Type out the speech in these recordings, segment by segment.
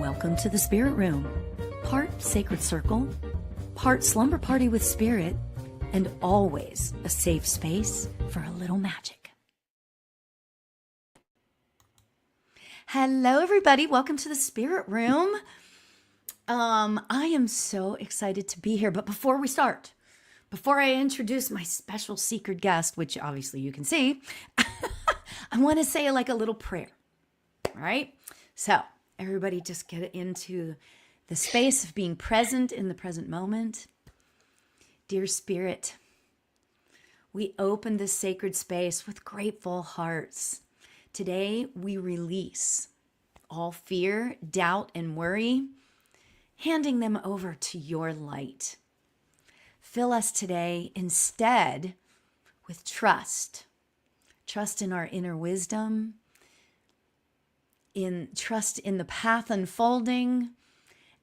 Welcome to the Spirit Room, part sacred circle, part slumber party with spirit, and always a safe space for a little magic. Hello, everybody. Welcome to the Spirit Room. I am so excited to be here. But before we start, before I introduce my special secret guest, which obviously you can see, I want to say like a little prayer. All right. So everybody just get into the space of being present in the present moment. Dear Spirit, we open this sacred space with grateful hearts. Today, we release all fear, doubt, and worry, handing them over to your light. Fill us today instead with trust. Trust in our inner wisdom, trust in the path unfolding,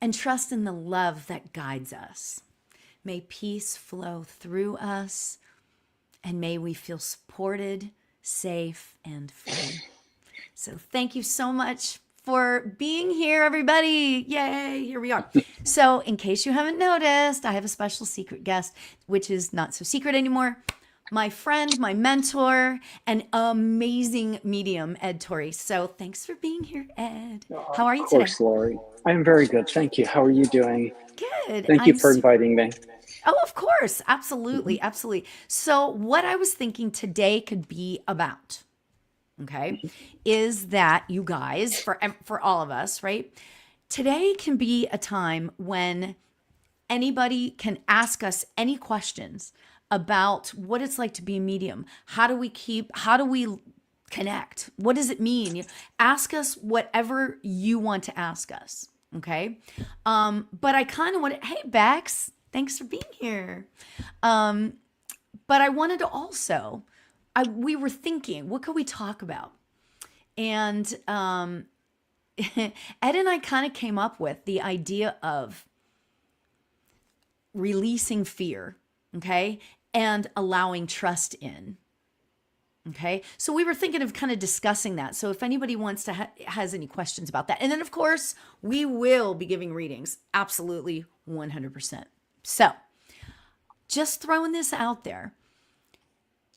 and trust in the love that guides us. May peace flow through us, and may we feel supported, safe, and free. So thank you so much for being here, everybody. Yay, here we are. So in case you haven't noticed, I have a special secret guest, which is not so secret anymore. My friend, my mentor, and amazing medium, Ed Torrey. So thanks for being here, Ed. How are you today? Of course, Lori. I'm very good. Thank you. How are you doing? Good. Thank you for inviting me. Oh, of course. Absolutely. Absolutely. So what I was thinking today could be about, okay, is that you guys, for all of us, right? Today can be a time when anybody can ask us any questions about what it's like to be a medium. How do we connect? What does it mean? Ask us whatever you want to ask us. Okay. But I kind of want hey, Bex, thanks for being here. But I wanted to also, we were thinking, what could we talk about? And Ed and I kind of came up with the idea of releasing fear, okay, and allowing trust in. Okay, so we were thinking of kind of discussing that. So if anybody wants to has any questions about that, and then of course we will be giving readings, absolutely 100%. So just throwing this out there,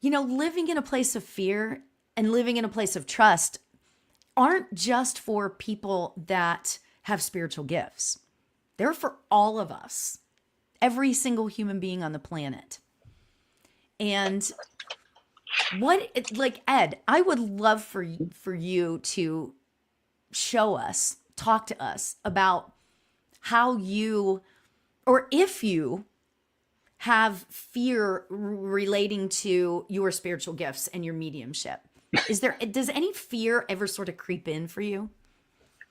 you know, living in a place of fear and living in a place of trust aren't just for people that have spiritual gifts. They're for all of us, every single human being on the planet. And like Ed, I would love for you to show us, talk to us about how you, or if you have fear relating to your spiritual gifts and your mediumship. Does any fear ever sort of creep in for you?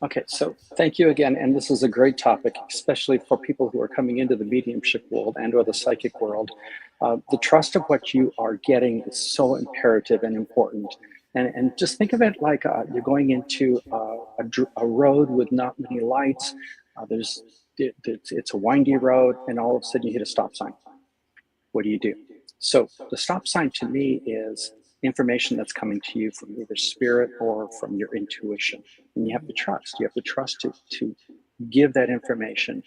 Okay, so thank you again. And this is a great topic, especially for people who are coming into the mediumship world and or the psychic world. The trust of what you are getting is so imperative and important. And just think of it like you're going into a road with not many lights. It's a windy road, and all of a sudden you hit a stop sign. What do you do? So the stop sign to me is information that's coming to you from either spirit or from your intuition. And you have to trust. You have to trust to give that information.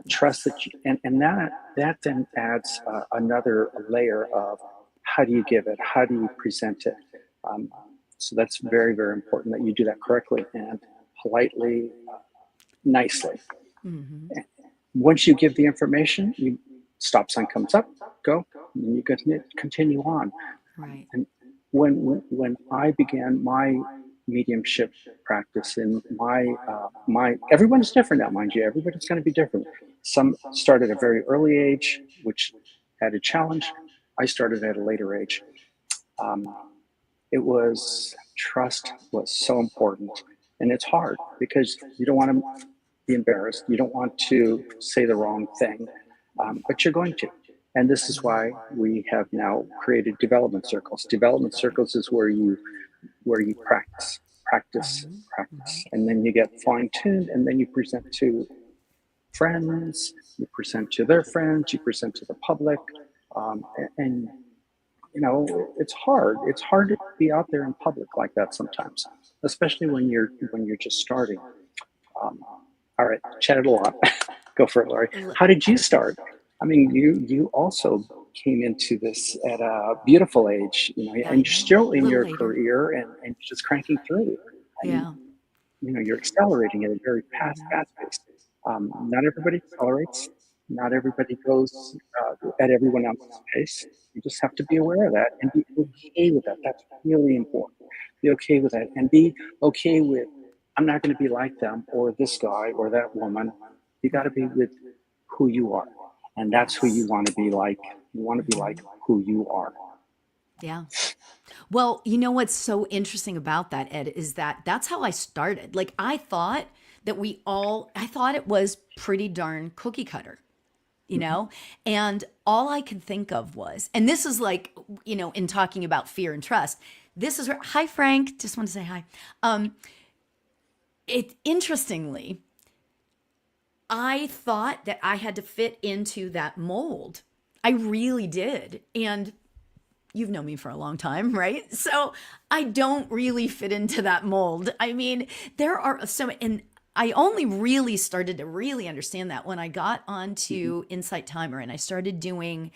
Trust that you, and that then adds another layer of how do you give it? How do you present it? So that's very, very important that you do that correctly and politely, nicely. Mm-hmm. Once you give the information, stop sign comes up, go, and you continue on. Right. And when I began my mediumship practice in my everyone is different now, mind you. Everybody's going to be different. Some start at a very early age, which had a challenge. I started at a later age. Trust was so important, and it's hard because you don't want to be embarrassed. You don't want to say the wrong thing, but you're going to. And this is why we have now created development circles. Development circles is where you practice, and then you get fine-tuned, and then you present to friends, you present to their friends, you present to the public, and you know, it's hard. It's hard to be out there in public like that sometimes, especially when you're just starting. All right, chatted a lot. Go for it, Laurie. How did you start? I mean, you also came into this at a beautiful age, Yeah, and I you're know. still A in little your later. career and just cranking through. And Yeah. you're accelerating at a very Hmm. fast pace. Not everybody accelerates. Not everybody goes at everyone else's pace. You just have to be aware of that and be okay with that. That's really important. Be okay with that and be okay with, I'm not going to be like them or this guy or that woman. You got to Right. be with who you are. And that's who you Yes. want to be like. You want to be like Hmm. who you are. Yeah. Well, you know what's so interesting about that, Ed, is that that's how I started. Like, I thought I thought it was pretty darn cookie cutter, you Mhm. know? And all I could think of was, and this is like, in talking about fear and trust, this is where, hi, Frank, just want to say hi. Um, interestingly, I thought that I had to fit into that mold. I really did. And you've known me for a long time, right? So I don't really fit into that mold. I mean, there are so, and I only really started to really understand that when I got Mhm. onto Insight Timer and I started doing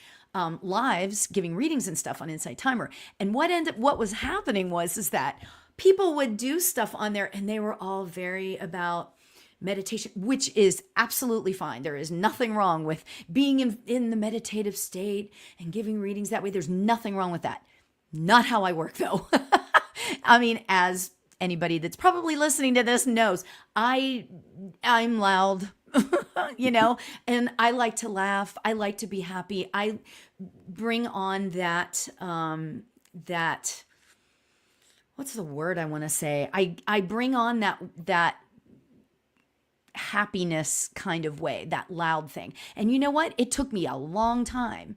lives, giving readings and stuff on Insight Timer. And what was happening was is that people would do stuff on there, and they were all very about meditation, which is absolutely fine. There is nothing wrong with being in the meditative state and giving readings that way. There's nothing wrong with that. Not how I work, though. I mean, as anybody that's probably listening to this knows, I'm loud, and I like to laugh. I like to be happy. I bring on that what's the word I want to say? I bring on that happiness kind of way, that loud thing. And you know what? It took me a long time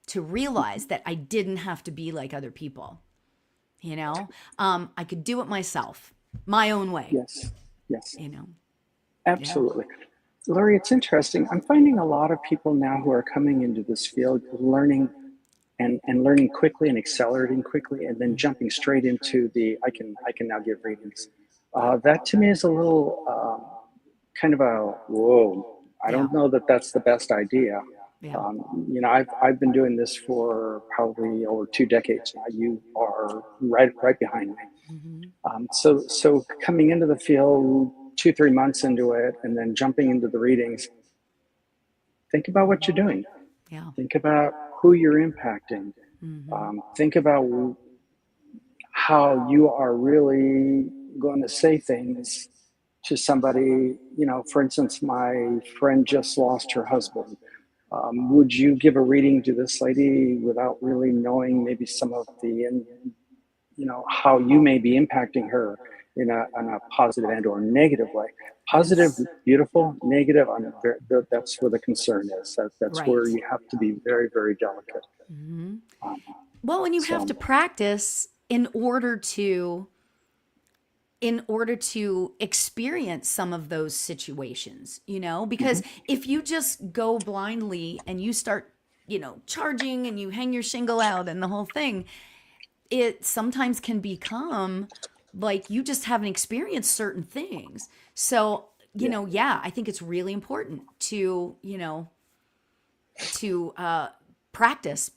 to realize that I didn't have to be like other people. I could do it myself, my own way. Yes, yes, You know, yeah. absolutely. Laurie, it's interesting. I'm finding a lot of people now who are coming into this field learning and learning quickly and accelerating quickly and then jumping straight into the I can now give readings. That to me is a little kind of a whoa. I Yeah. don't know that that's the best idea. Yeah. I've been doing this for probably over 2 decades now. You are right behind me. Hmm. So coming into the field 2 3 months into it and then jumping into the readings, think about what you're doing. Yeah. Think about who you're impacting. Hmm. Think about how you are really going to say things to somebody. For instance, my friend just lost her husband. Would you give a reading to this lady without really knowing maybe some of how you may be impacting her in a positive and or negative way? Positive, Yes. beautiful. Negative, that's where the concern is. That's where Right. you have to be very, very delicate. Hmm. Um, Well, and you have so, to practice in order to experience some of those situations, because mhm. if you just go blindly and you start, charging and you hang your shingle out and the whole thing, it sometimes can become like you just haven't experienced certain things. So, Yeah. yeah, I think it's really important to practice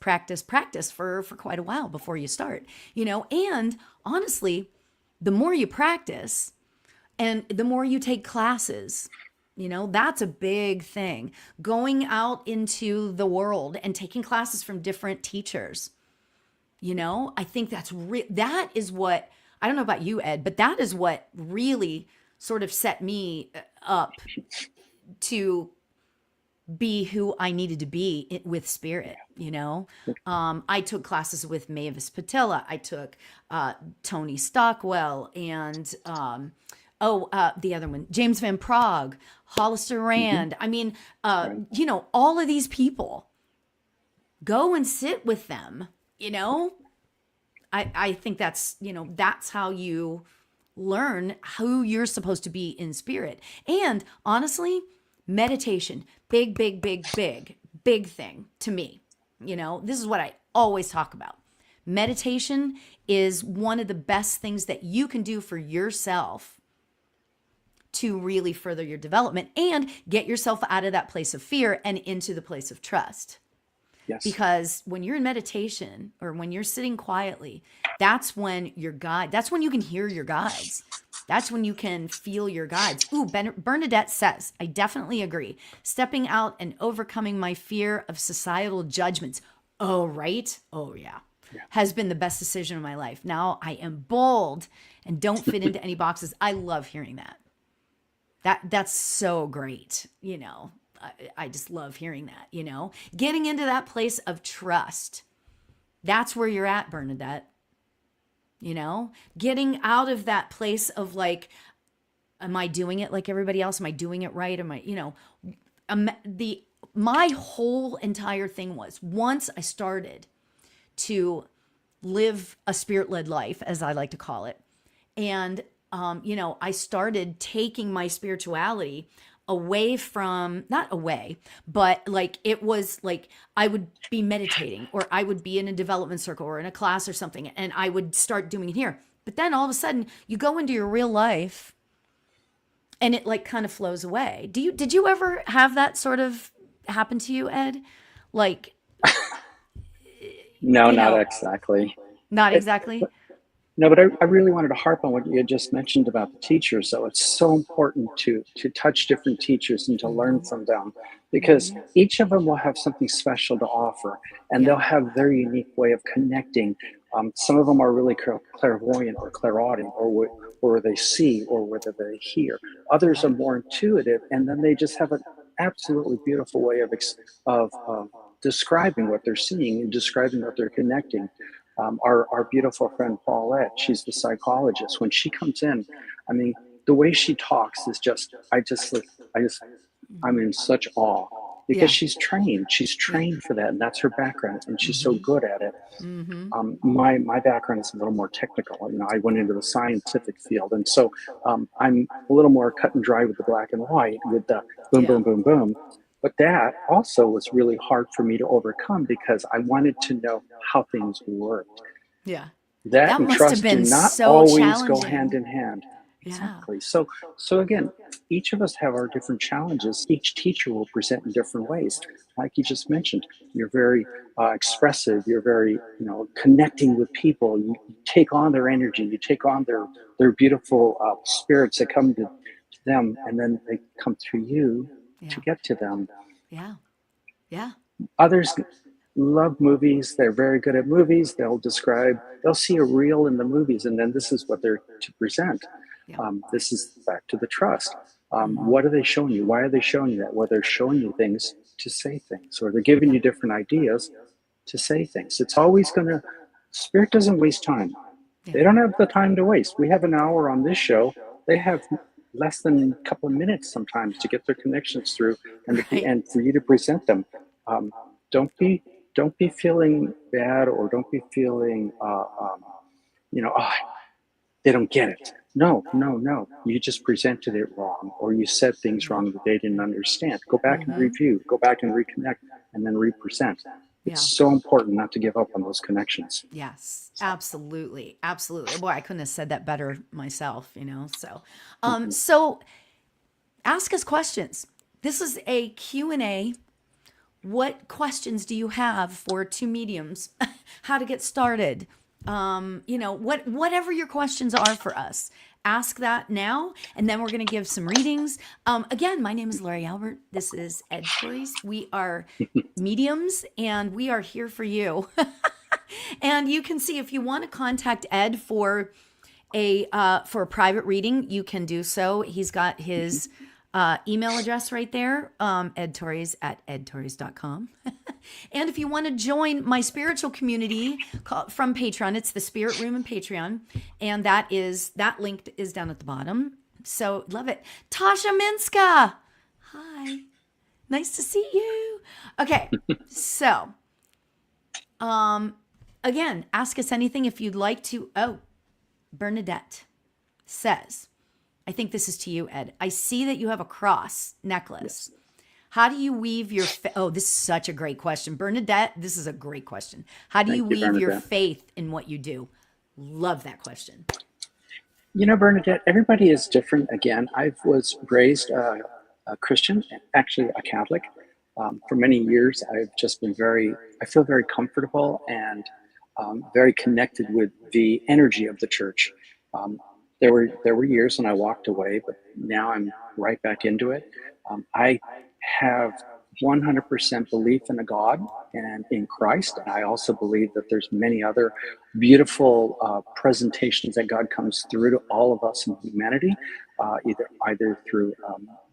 for quite a while before you start, and honestly, the more you practice and the more you take classes, that's a big thing. Going out into the world and taking classes from different teachers, I think that is what, I don't know about you, Ed, but that is what really sort of set me up to be who I needed to be with spirit, I took classes with Mavis Patilla. I took Tony Stockwell and the other one, James Van Prague, Hollister Hmm. Rand. I mean, Right. all of these people. Go and sit with them, you know? I think that's how you learn who you're supposed to be in spirit. And honestly, meditation, big, big, big, big, big thing to me. This is what I always talk about. Meditation is one of the best things that you can do for yourself to really further your development and get yourself out of that place of fear and into the place of trust. Yes. Because when you're in meditation or when you're sitting quietly, that's when that's when you can hear your guides. That's when you can feel your guides. Ooh, Bernadette says, I definitely agree. Stepping out and overcoming my fear of societal judgments. Oh, right? Oh, yeah. Has been the best decision of my life. Now I am bold and don't fit into any boxes. I love hearing that. That's so great. You know, I just love hearing that, you know, getting into that place of trust. That's where you're at, Bernadette. You know, getting out of that place of like, am I doing it like everybody else? Am I doing it right? Am I, you know, my whole entire thing was once I started to live a spirit-led life, as I like to call it. And, you know, I started taking my spirituality away from, not away, but like it was like I would be meditating or I would be in a development circle or in a class or something, and I would start doing it here. But then all of a sudden you go into your real life and it like kind of flows away. Did you ever have that sort of happen to you, Ed? Like, no, not exactly. Not exactly. No, but I really wanted to harp on what you had just mentioned about the teachers. So it's so important to touch different teachers and to learn from them, because each of them will have something special to offer, and they'll have their unique way of connecting. Some of them are really clairvoyant or clairaudient, or they see, or whether they hear. Others are more intuitive, and then they just have an absolutely beautiful way of describing what they're seeing and describing what they're connecting. Our beautiful friend Paulette, she's the psychologist. When she comes in, I mean, the way she talks is just, I'm in such awe, because she's trained. She's trained for that, and that's her background, and she's so good at it. My background is a little more technical. You know, I went into the scientific field, and so I'm a little more cut and dry with the black and white, with the boom, boom, boom, boom. But that also was really hard for me to overcome, because I wanted to know how things worked. Yeah. That and must trust have been do not so always challenging. go hand in hand. Yeah. Exactly. So again, each of us have our different challenges. Each teacher will present in different ways. Like you just mentioned, you're very expressive. You're very, you know, connecting with people. You take on their energy. You take on their beautiful spirits that come to them, and then they come through you to get to them. Yeah. Yeah. Others love movies. They're very good at movies. They'll see a reel in the movies, and then this is what they're to present. This is back to the trust. What are they showing you? Why are they showing you that? Well, they're showing you things to say things, or they're giving you different ideas to say things. It's always Spirit doesn't waste time. They don't have the time to waste. We have an hour on this show. They have less than a couple of minutes sometimes to get their connections through, and at the end for you to present them. Don't be feeling bad, or don't be feeling they don't get it. No. You just presented it wrong, or you said things wrong that they didn't understand. Go back and review, go back and reconnect, and then represent. It's so important not to give up on those connections. Yes, absolutely. Absolutely. Boy, I couldn't have said that better myself, you know? So, so ask us questions. This is a Q&A. What questions do you have for two mediums? How to get started? You know, whatever your questions are for us, ask that now, and then we're going to give some readings. Again, my name is Lori Albert. This is Ed Toys. We are mediums, and we are here for you. And you can see, if you want to contact Ed for a private reading, you can do so. He's got his email address right there, edtorres@edtorres.com. And if you want to join my spiritual community from Patreon, it's the Spirit Room and Patreon. And that link is down at the bottom. So love it. Tasha Minska. Hi. Nice to see you. Okay. So, again, ask us anything if you'd like to. Oh, Bernadette says, I think this is to you, Ed. I see that you have a cross necklace. Yes. How do you weave your this is such a great question. Bernadette, this is a great question. How do you weave your faith in what you do? Love that question. Bernadette, everybody is different. Again, I was raised a Christian, actually a Catholic. For many years, I feel very comfortable and very connected with the energy of the church. Um, there were years when I walked away, but now I'm right back into it. I have 100% belief in a God and in Christ. And I also believe that there's many other beautiful presentations that God comes through to all of us in humanity, either through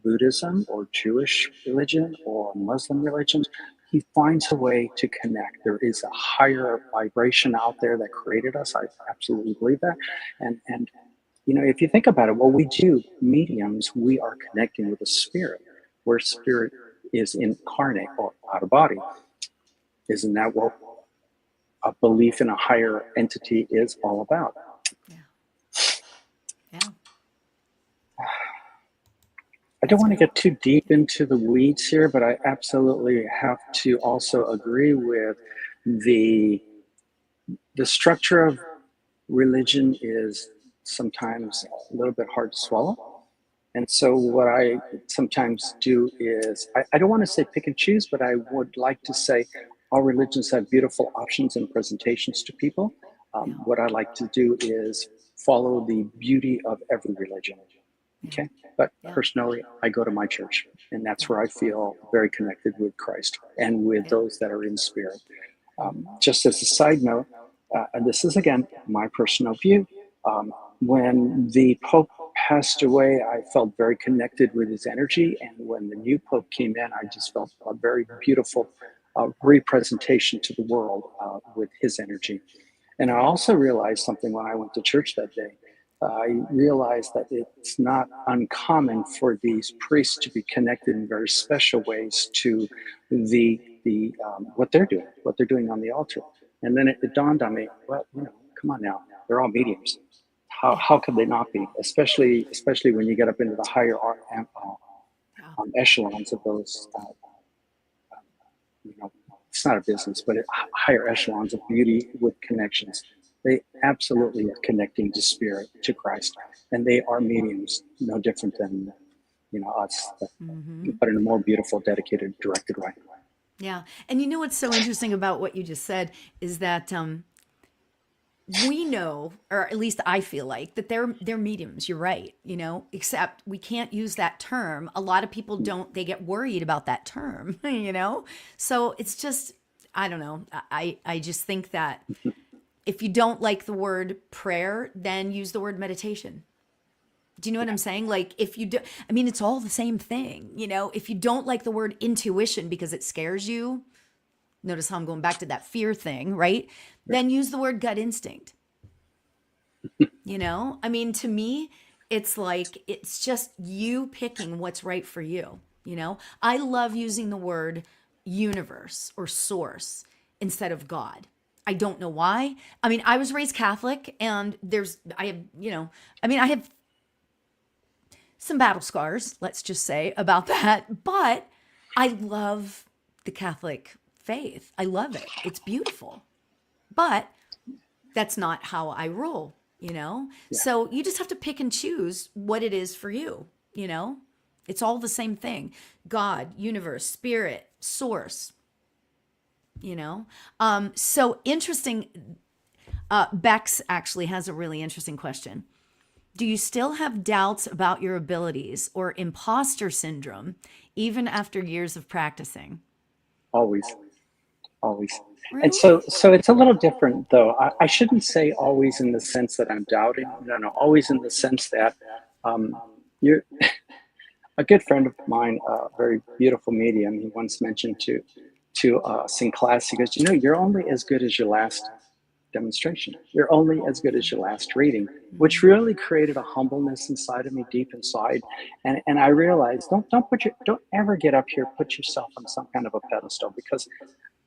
Buddhism or Jewish religion or Muslim religions. He finds a way to connect. There is a higher vibration out there that created us. I absolutely believe that. And if you think about it, what we do, mediums, we are connecting with a spirit, where spirit is incarnate or out of body. Isn't that what a belief in a higher entity is all about? Yeah. Yeah. I don't want to get too deep into the weeds here, but I absolutely have to also agree with the structure of religion is sometimes a little bit hard to swallow. And so what I sometimes do is, I don't want to say pick and choose, but I would like to say all religions have beautiful options and presentations to people. What I like to do is follow the beauty of every religion. Okay. But personally, I go to my church, and that's where I feel very connected with Christ and with those that are in spirit. Just as a side note, and this is again my personal view, when the Pope passed away, I felt very connected with his energy. And when the new Pope came in, I just felt a very beautiful representation to the world with his energy. And I also realized something when I went to church that day. I realized that it's not uncommon for these priests to be connected in very special ways to the what they're doing on the altar. And then it dawned on me, well, come on now, they're all mediums. How could they not be? Especially when you get up into the higher echelons of those. It's not a business, but higher echelons of beauty with connections. They absolutely are connecting to spirit, to Christ, and they are mediums, no different than us, but in a more beautiful, dedicated, directed way. Yeah, and what's so interesting about what you just said is that we know, or at least I feel like, that they're mediums. You're right, except we can't use that term. A lot of people don't. They get worried about that term, So it's just, I don't know. I just think that if you don't like the word prayer, then use the word meditation. Do you know what I'm saying? Like, if you do, it's all the same thing, If you don't like the word intuition because it scares you, notice how I'm going back to that fear thing, right? Then use the word gut instinct. To me, it's like, it's just you picking what's right for you. I love using the word universe or source instead of God. I don't know why. I was raised Catholic, and I have some battle scars, let's just say, about that. But I love the Catholic faith. I love it. It's beautiful. But that's not how I roll, So you just have to pick and choose what it is for you, It's all the same thing. God, universe, spirit, source, So interesting. Bex actually has a really interesting question. Do you still have doubts about your abilities or imposter syndrome even after years of practicing? Always. Really? And so it's a little different, though. I shouldn't say always in the sense that I'm doubting. No, always in the sense that you're a good friend of mine, a very beautiful medium. He once mentioned to us in class, he goes, you're only as good as your last demonstration. You're only as good as your last reading, which really created a humbleness inside of me, deep inside. And I realized, don't ever get up here, put yourself on some kind of a pedestal, because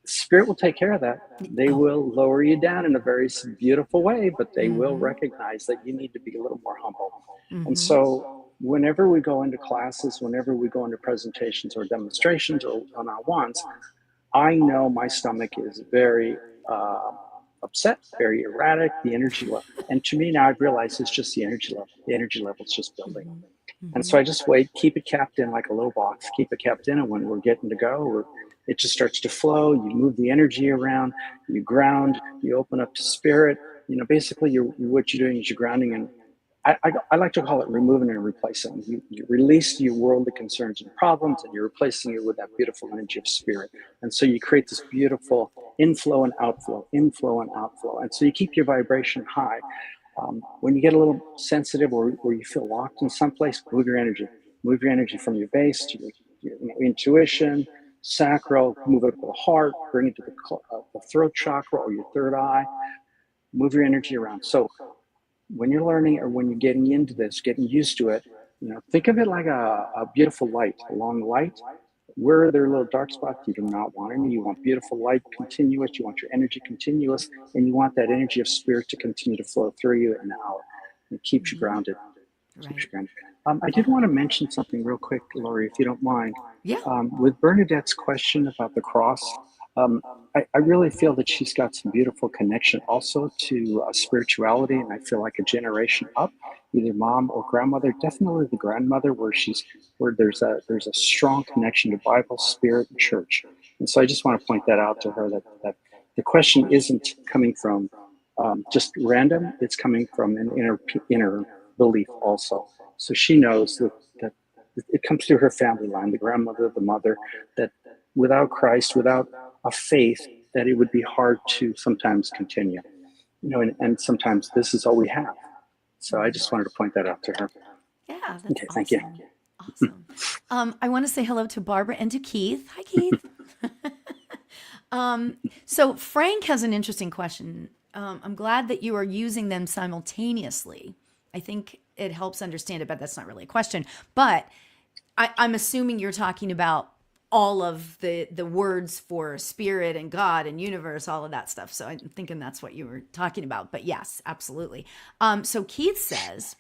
Spirit will take care of that. They will lower you down in a very beautiful way, but they will recognize that you need to be a little more humble. And so whenever we go into classes, whenever we go into presentations or demonstrations or one-on-ones, I know my stomach is very upset, very erratic, the energy level. And to me now I've realized it's just the energy level. The energy level is just building. And so I just wait, keep it capped in like a low box, keep it capped in, and when we're getting to go, it just starts to flow. You move the energy around, you ground, you open up to spirit. Basically what you're doing is you're grounding, and I like to call it removing and replacing. You release your worldly concerns and problems, and you're replacing it with that beautiful energy of spirit. And so you create this beautiful inflow and outflow, inflow and outflow. And so you keep your vibration high. When you get a little sensitive or you feel locked in someplace, move your energy. Move your energy from your base to your intuition, sacral, move it up to the heart, bring it to the throat chakra or your third eye. Move your energy around. So when you're learning or when you're getting into this, getting used to it, think of it like a beautiful light, a long light. Where there are little dark spots, you do not want any. You want beautiful light, continuous. You want your energy continuous, and you want that energy of spirit to continue to flow through you and out. It keeps you grounded. Right. Keeps you grounded. I did want to mention something real quick, Lori, if you don't mind. Yeah. With Bernadette's question about the cross, I really feel that she's got some beautiful connection also to spirituality, and I feel like a generation up, either mom or grandmother, definitely the grandmother, where there's a strong connection to Bible, spirit, and church. And so I just want to point that out to her, that the question isn't coming from just random; it's coming from an inner belief also. So she knows that it comes through her family line, the grandmother, the mother, that without Christ, without a faith, that it would be hard to sometimes continue, and sometimes this is all we have. So I just wanted to point that out to her. Yeah, that's okay, awesome. thank you. Awesome. I want to say hello to Barbara and to Keith. Hi, Keith. So Frank has an interesting question. I'm glad that you are using them simultaneously. I think it helps understand it, but that's not really a question. But I'm assuming you're talking about all of the words for spirit and God and universe, all of that stuff. So I'm thinking that's what you were talking about. But yes, absolutely. So Keith says,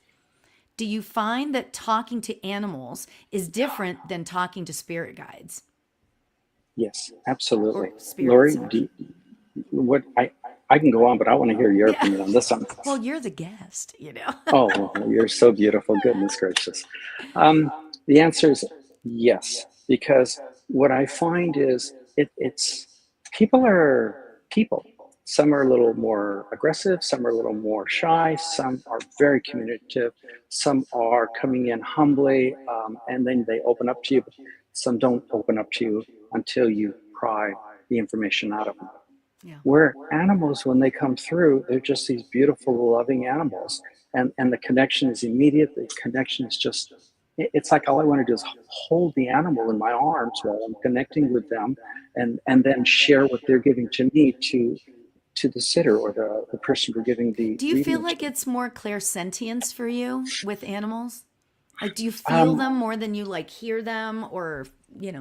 do you find that talking to animals is different than talking to spirit guides? Yes, absolutely. Or spirits? Lori, what I can go on, but I want to hear your opinion on this one. Well, you're the guest, Oh, well, you're so beautiful. Goodness gracious. The answer is yes, because what I find is it's people are people. Some are a little more aggressive, some are a little more shy, some are very communicative, some are coming in humbly, and then they open up to you. Some don't open up to you until you pry the information out of them. Yeah. Where animals, when they come through, they're just these beautiful, loving animals. And the connection is immediate. The connection is just, it's like all I want to do is hold the animal in my arms while I'm connecting with them, and then share what they're giving to me to the sitter or the person we're giving the Do you feel reading like to. it's more clairsentience for you with animals? Like, do you feel them more than you hear them or,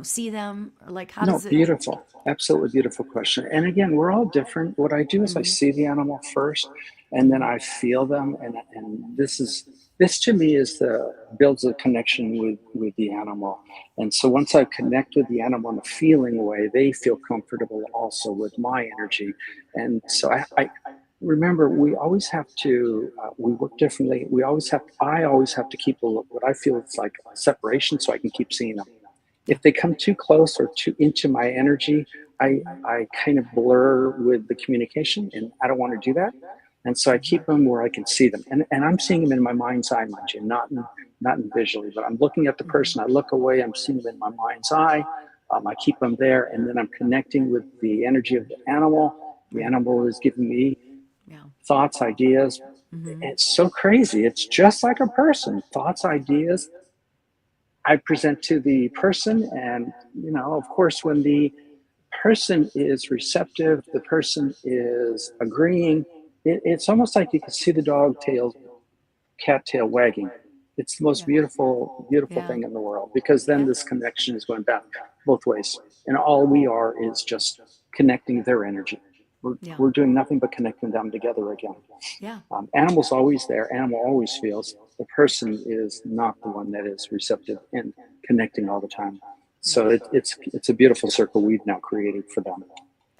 see them? Or how No, does it? beautiful. Absolutely beautiful question. And again, we're all different. What I do is I see the animal first, and then I feel them. And this to me builds a connection with the animal. And so once I connect with the animal in a feeling way, they feel comfortable also with my energy. And so I remember, we always have to, we work differently. I always have to keep what I feel is like separation so I can keep seeing them. If they come too close or too into my energy, I kind of blur with the communication, and I don't want to do that. And so I keep them where I can see them. And I'm seeing them in my mind's eye, mind you, not in visually, but I'm looking at the person. I look away, I'm seeing them in my mind's eye. I keep them there, and then I'm connecting with the energy of the animal. The animal is giving me thoughts, ideas. It's so crazy. It's just like a person. Thoughts, ideas, I present to the person, and of course, when the person is receptive, the person is agreeing. It's almost like you can see the cat tail wagging. It's the most beautiful thing in the world, because then this connection is going back both ways, and all we are is just connecting their energy. We're doing nothing but connecting them together again. Yeah. Animal's always there. Animal always feels. The person is not the one that is receptive and connecting all the time. So it's a beautiful circle we've now created for them.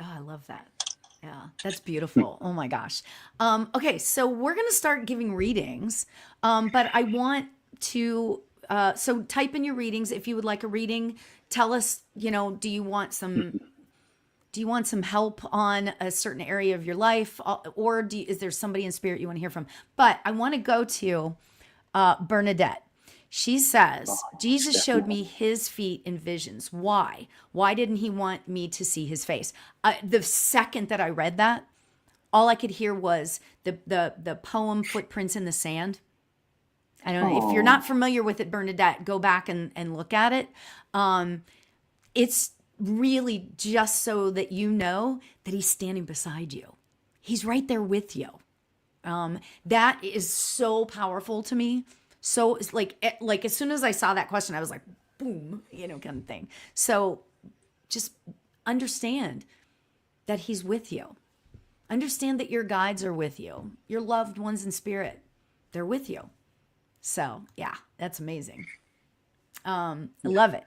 Oh, I love that. Yeah, that's beautiful. Oh my gosh. Okay, so we're gonna start giving readings, but I want to. So type in your readings if you would like a reading. Tell us, do you want some help on a certain area of your life, or is there somebody in spirit you want to hear from? But I want to go to Bernadette. She says, Jesus showed me his feet in visions. Why? Why didn't he want me to see his face? The second that I read that, all I could hear was the poem Footprints in the Sand. I don't know if you're not familiar with it, Bernadette, go back and look at it. It's really just so that you know that he's standing beside you. He's right there with you. That is so powerful to me. So it's like as soon as I saw that question, I was like, boom, kind of thing. So just understand that he's with you. Understand that your guides are with you. Your loved ones in spirit, they're with you. So yeah, that's amazing. I love it.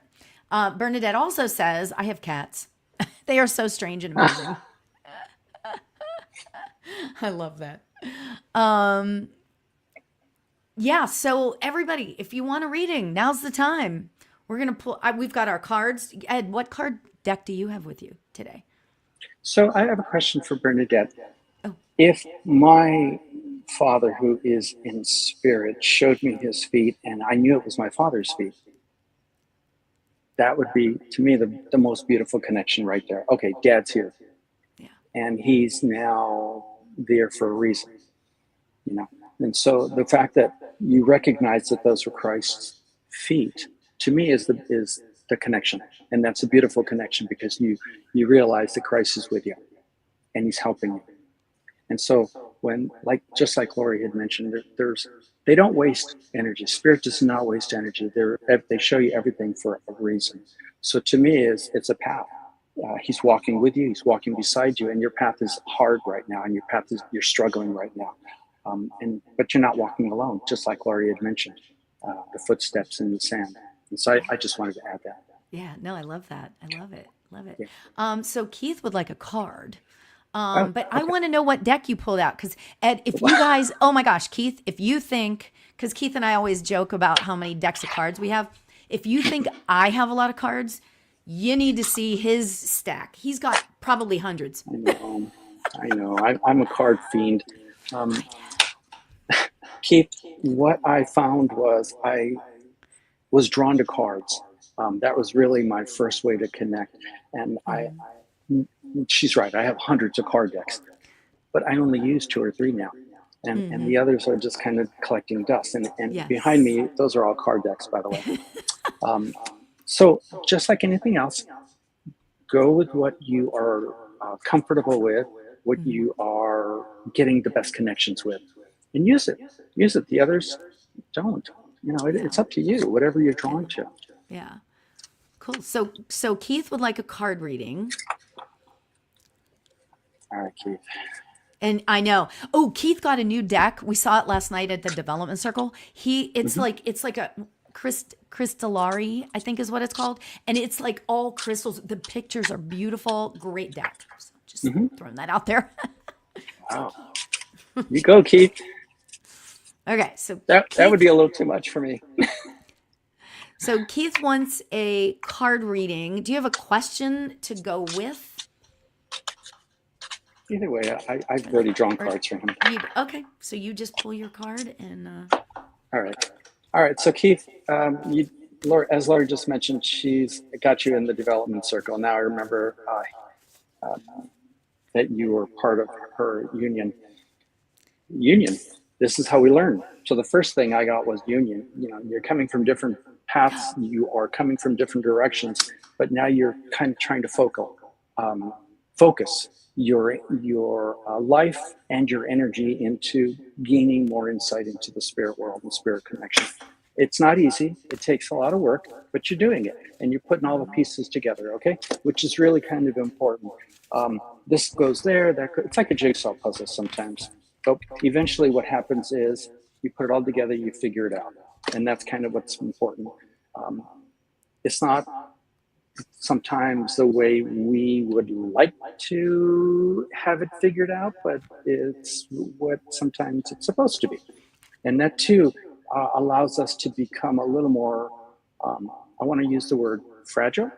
Bernadette also says, I have cats. They are so strange and amazing. I love that. Yeah, so everybody, if you want a reading, now's the time. We're going to pull, we've got our cards. Ed, what card deck do you have with you today? So I have a question for Bernadette. Oh. If my father, who is in spirit, showed me his feet and I knew it was my father's feet, that would be, to me, the most beautiful connection right there. Okay, Dad's here. Yeah. And he's now there for a reason, And so the fact that you recognize that those were Christ's feet, to me, is the connection. And that's a beautiful connection because you realize that Christ is with you and he's helping you. And so when, just like Lori had mentioned, they don't waste energy. Spirit does not waste energy. They show you everything for a reason. So to me, it's a path. He's walking with you. He's walking beside you, and your path is hard right now, and you're struggling right now. But you're not walking alone, just like Lori had mentioned, the footsteps in the sand. And so I just wanted to add that. Yeah, no, I love that. I love it. Love it. Yeah. So Keith would like a card. But okay. I want to know what deck you pulled out. Because Ed, if you guys, oh my gosh, Keith, if you think, because Keith and I always joke about how many decks of cards we have. If you think I have a lot of cards, you need to see his stack. He's got probably hundreds. I know. I'm a card fiend. Keith, what I found was I was drawn to cards. That was really my first way to connect. And she's right. I have hundreds of card decks, but I only use 2 or 3 now. And the others are just kind of collecting dust. And yes. Behind me, those are all card decks, by the way. So just like anything else, go with what you are comfortable with, what you are getting the best connections with, and use it. Use it. The others don't. It's up to you, whatever you're drawn to. Yeah. Cool. So Keith would like a card reading. All right, Keith. And I know. Oh, Keith got a new deck. We saw it last night at the development circle. It's like a crystallari, I think is what it's called. And it's like all crystals. The pictures are beautiful. Great deck. So just throwing that out there. Wow. You go, Keith. Okay. So that would be a little too much for me. So Keith wants a card reading. Do you have a question to go with? Either way, I've already drawn cards for him. Okay, so you just pull your card and. All right. So Keith, as Lori just mentioned, she's got you in the development circle. Now I remember that you were part of her union. This is how we learn. So the first thing I got was union. You're coming from different paths. You are coming from different directions, but now you're kind of trying to focus your life and your energy into gaining more insight into the spirit world and spirit connection. It's not easy. It takes a lot of work, but you're doing it and you're putting all the pieces together, okay? Which is really kind of important. This goes there, it's like a jigsaw puzzle sometimes. But eventually what happens is you put it all together, you figure it out. And that's kind of what's important. It's not sometimes the way we would like to have it figured out, but it's what sometimes it's supposed to be. And that too allows us to become a little more, I want to use the word fragile.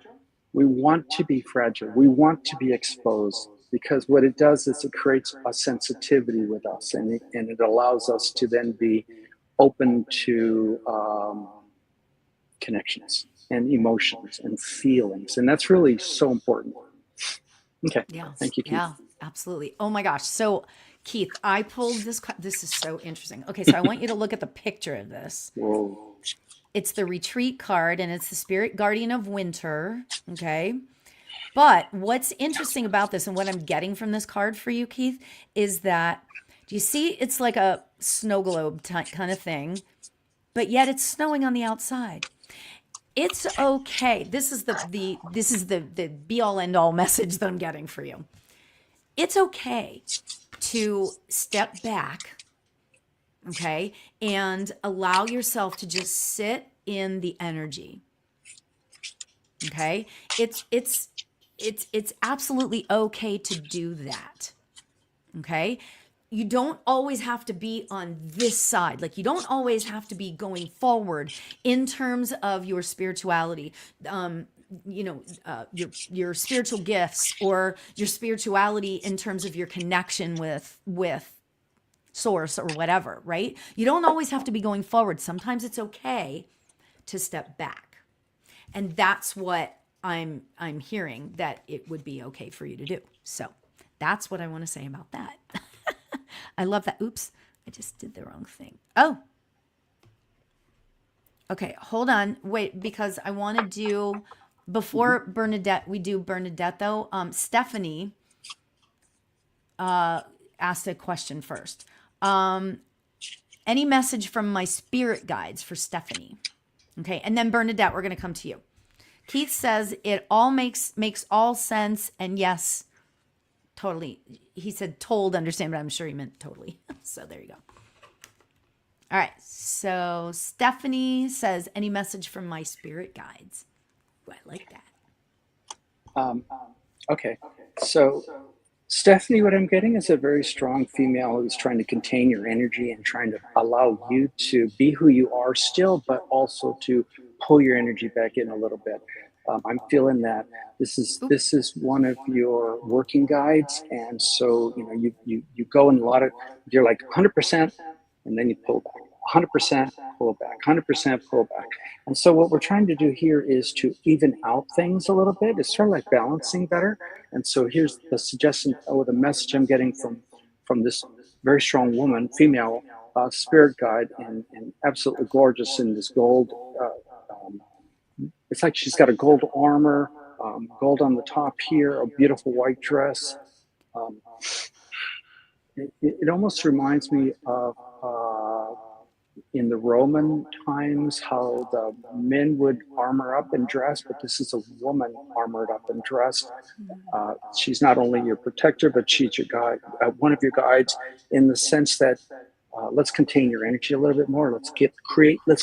We want to be fragile. We want to be exposed, because what it does is it creates a sensitivity with us, and it allows us to then be open to connections and emotions and feelings. And that's really so important. Okay. Yeah. Thank you, Keith. Yeah, absolutely. Oh my gosh. So Keith, I pulled this is so interesting. Okay, so I want you to look at the picture of this. Whoa. It's the retreat card, and it's the spirit guardian of winter. Okay. But what's interesting about this, and what I'm getting from this card for you, Keith, is that, do you see it's like a snow globe kind of thing, but yet it's snowing on the outside. It's okay. This is the be all end all message that I'm getting for you. It's okay to step back, okay, and allow yourself to just sit in the energy. Okay? It's absolutely okay to do that. Okay? You don't always have to be on this side. Like, you don't always have to be going forward in terms of your spirituality, your spiritual gifts, or your spirituality in terms of your connection with source or whatever, right? You don't always have to be going forward. Sometimes it's okay to step back. And that's what I'm hearing that it would be okay for you to do. So that's what I want to say about that. I love that. Oops, I just did the wrong thing. Oh, okay. Hold on. Wait, because I want to do, before Bernadette, we do Bernadette though. Stephanie asked a question first. Any message from my spirit guides for Stephanie? Okay. And then Bernadette, we're going to come to you. Keith says it all makes all sense. And yes, totally. He said told understand, but I'm sure he meant totally. So there you go. All right. So Stephanie says, any message from my spirit guides? Ooh, I like that. Okay. So Stephanie, what I'm getting is a very strong female who's trying to contain your energy and trying to allow you to be who you are still, but also to pull your energy back in a little bit. I'm feeling that this is one of your working guides, and so you go in a lot of, you're like 100%, and then you pull back, 100% pull back, 100% pull back. And so what we're trying to do here is to even out things a little bit. It's sort of like balancing better. And so here's the suggestion, or the message I'm getting from this very strong woman, female spirit guide, and absolutely gorgeous in this gold. It's like she's got a gold armor, gold on the top here, a beautiful white dress. It almost reminds me of in the Roman times how the men would armor up and dress, but this is a woman armored up and dressed. She's not only your protector, but she's your guide, one of your guides, in the sense that let's contain your energy a little bit more. Let's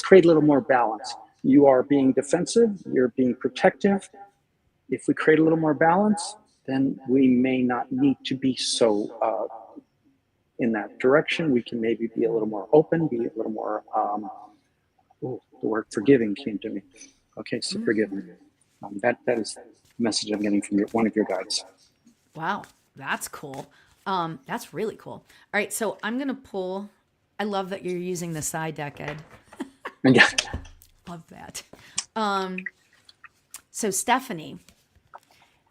create a little more balance. You are being defensive, you're being protective. If we create a little more balance, then we may not need to be so in that direction. We can maybe be a little more open, be a little more, the word forgiving came to me. Okay, so forgiving. That is the message I'm getting from one of your guides. Wow, that's cool. That's really cool. All right, so I'm going to pull, I love that you're using the side deck, Ed. Yeah. Love that. So Stephanie,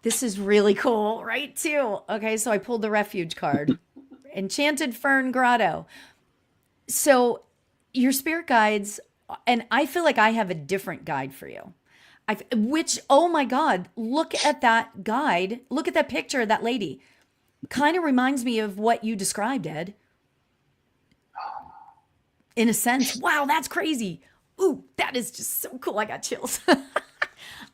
this is really cool, right? Too. Okay, so I pulled the refuge card. Enchanted Fern Grotto. So your spirit guides, and I feel like I have a different guide for you. Oh my God, look at that guide. Look at that picture of that lady. Kind of reminds me of what you described, Ed. In a sense, wow, that's crazy. Ooh, that is just so cool. I got chills.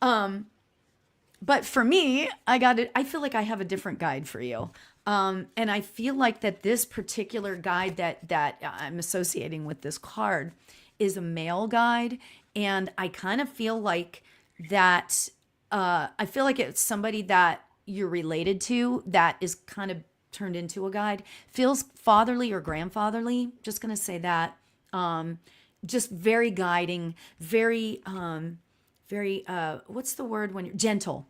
But for me, I feel like I have a different guide for you. And I feel like that this particular guide that I'm associating with this card is a male guide. And I kind of feel like that I feel like it's somebody that you're related to that is kind of turned into a guide. Feels fatherly or grandfatherly. Just gonna say that. Um, just very guiding, very what's the word when you're gentle,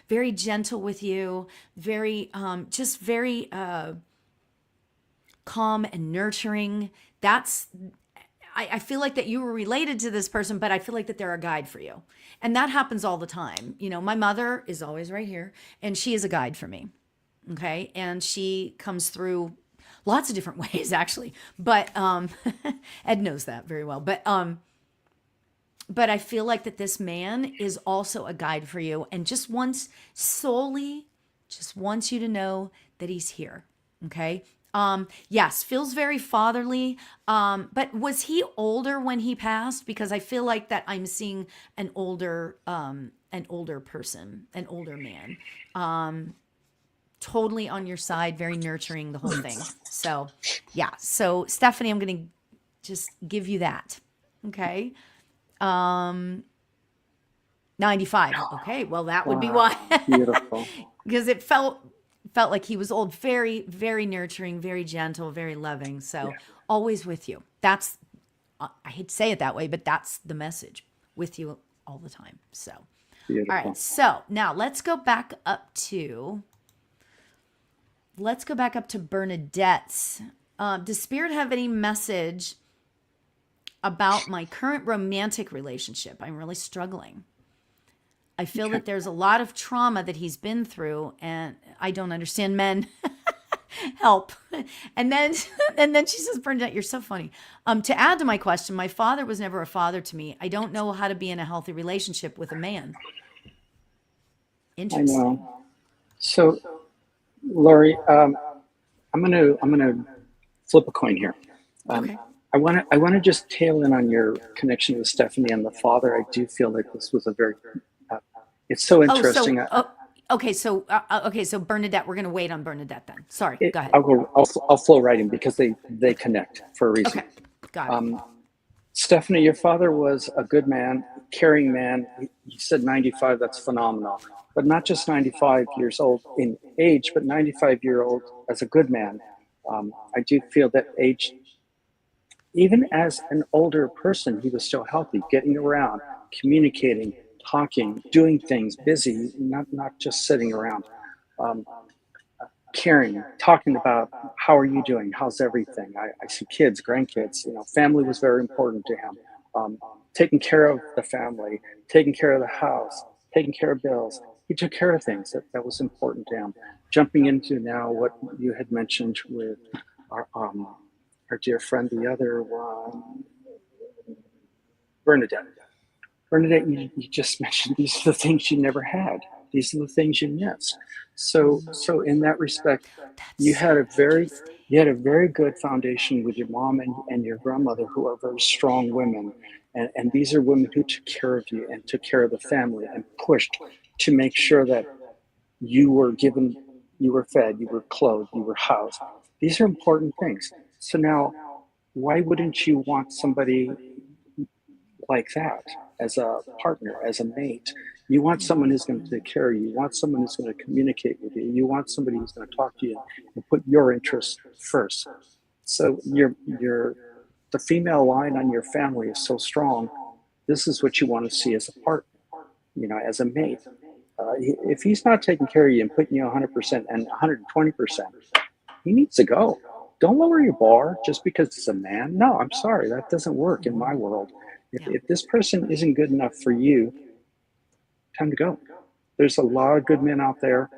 very gentle with you, very just very calm and nurturing. That's I feel like that you were related to this person, but I feel like that they're a guide for you. And that happens all the time. You know, my mother is always right here, and she is a guide for me. Okay. And she comes through lots of different ways, actually. But Ed knows that very well. But I feel like that this man is also a guide for you and just wants solely just wants you to know that he's here. Okay. Yes, feels very fatherly. But was he older when he passed? Because I feel like that I'm seeing an older person, an older man. Totally on your side, very nurturing, the whole thing. So yeah. So Stephanie, I'm gonna just give you that. Okay. 95. Okay, well that would be why. Wow, beautiful. Because it felt like he was old, very very nurturing, very gentle, very loving. So Yeah, always with you. That's I hate to say it that way, but that's the message. With you all the time. So all beautiful. right. So now let's go back up to Bernadette's. Does Spirit have any message about my current romantic relationship? I'm really struggling. I feel Okay. that there's a lot of trauma that he's been through, and I don't understand men. Help. And then and then she says, Bernadette, you're so funny. To add to my question, my father was never a father to me. I don't know how to be in a healthy relationship with a man. I Interesting. know. So, Lori, I'm gonna flip a coin here. Um, Okay. I want to just tail in on your connection with Stephanie and the father. I do feel like this was a very, uh, it's so Oh, interesting. so okay, so Bernadette, we're gonna wait on Bernadette then. Sorry, go ahead. I'll flow right in because they connect for a reason. Okay, got it. Um, Stephanie, your father was a good man, caring man. He said 95. That's phenomenal. But not just 95 years old in age, but 95-year-old as a good man. I do feel that age, even as an older person, he was still healthy, getting around, communicating, talking, doing things, busy, not just sitting around. Um, Caring, talking about how are you doing, how's everything. I see kids, grandkids. Family was very important to him. Um, Taking care of the family, taking care of the house, taking care of bills. He took care of things that was important to him. Jumping into now what you had mentioned with our, um, our dear friend, the other one, Bernadette. Bernadette, you just mentioned these are the things you never had. These are the things you miss. So in that respect, That's you so had a very interesting. you had a very good foundation with your mom and your grandmother, who are very strong women. And these are women who took care of you and took care of the family and pushed to make sure that you were given, you were fed, you were clothed, you were housed. These are important things. So now, why wouldn't you want somebody like that as a partner, as a mate? You want someone who's going to take care of you. You want someone who's going to communicate with you. You want somebody who's going to talk to you and put your interests first. So the female line on your family is so strong. This is what you want to see as a partner, as a mate. If he's not taking care of you and putting you 100% and 120%, he needs to go. Don't lower your bar just because it's a man. No, I'm sorry, that doesn't work in my world. If, Yeah. if this person isn't good enough for you, time to go. There's a lot of good men out there.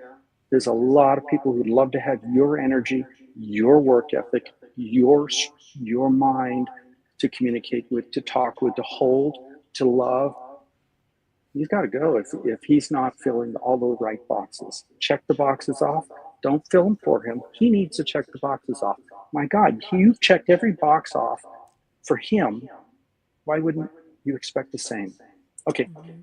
There's a lot of people who'd love to have your energy, your work ethic, your mind to communicate with, to talk with, to hold, to love. He's got to go if he's not filling all the right boxes. Check the boxes off. Don't fill them for him. He needs to check the boxes off. My God, you've checked every box off for him. Why wouldn't you expect the same? Okay, Mhm.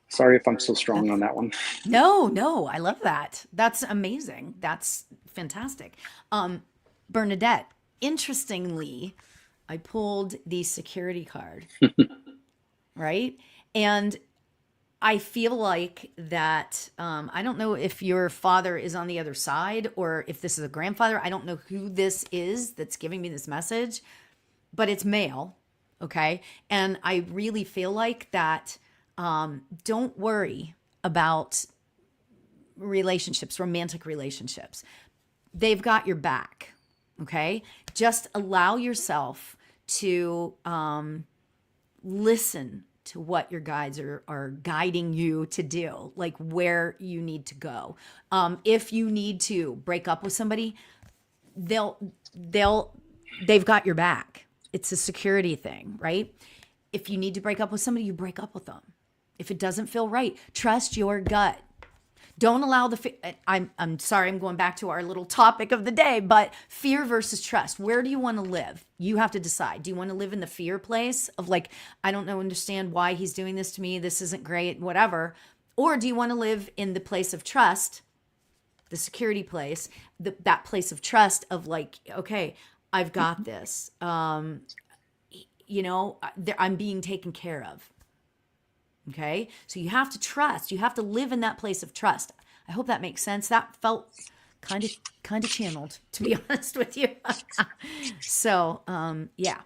sorry if I'm so strong on That's that one. no, I love that. That's amazing. That's fantastic. Um, Bernadette, interestingly, I pulled the security card, right? And I feel like that, I don't know if your father is on the other side or if this is a grandfather. I don't know who this is that's giving me this message, but it's male. Okay. And I really feel like that, don't worry about relationships, romantic relationships. They've got your back. Okay. Just allow yourself to listen to what your guides are guiding you to do, like where you need to go. If you need to break up with somebody, they'll they've got your back. It's a security thing, right? If you need to break up with somebody, you break up with them. If it doesn't feel right, trust your gut. Don't allow I'm sorry, I'm going back to our little topic of the day, but fear versus trust. Where do you want to live? You have to decide. Do you want to live in the fear place of like, I don't know, understand why he's doing this to me. This isn't great, whatever. Or do you want to live in the place of trust, the security place, that place of trust of like, okay, I've got this. I'm being taken care of. Okay. So you have to trust. You have to live in that place of trust. I hope that makes sense. That felt kind of channeled, to be honest with you. So, yeah.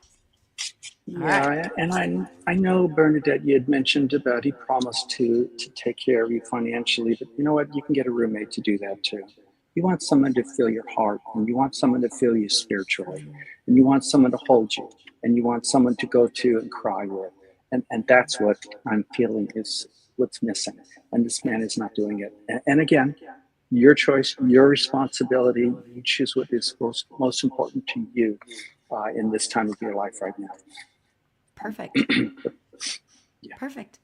Yeah, Right. and I know, Bernadette, you had mentioned about he promised to take care of you financially, but you know what? You can get a roommate to do that too. You want someone to feel your heart, and you want someone to feel you spiritually, and you want someone to hold you, and you want someone to go to and cry with. And that's what I'm feeling is what's missing. And this man is not doing it. And again, your choice, your responsibility. You choose what is most important to you in this time of your life right now. Perfect. Yeah. Perfect.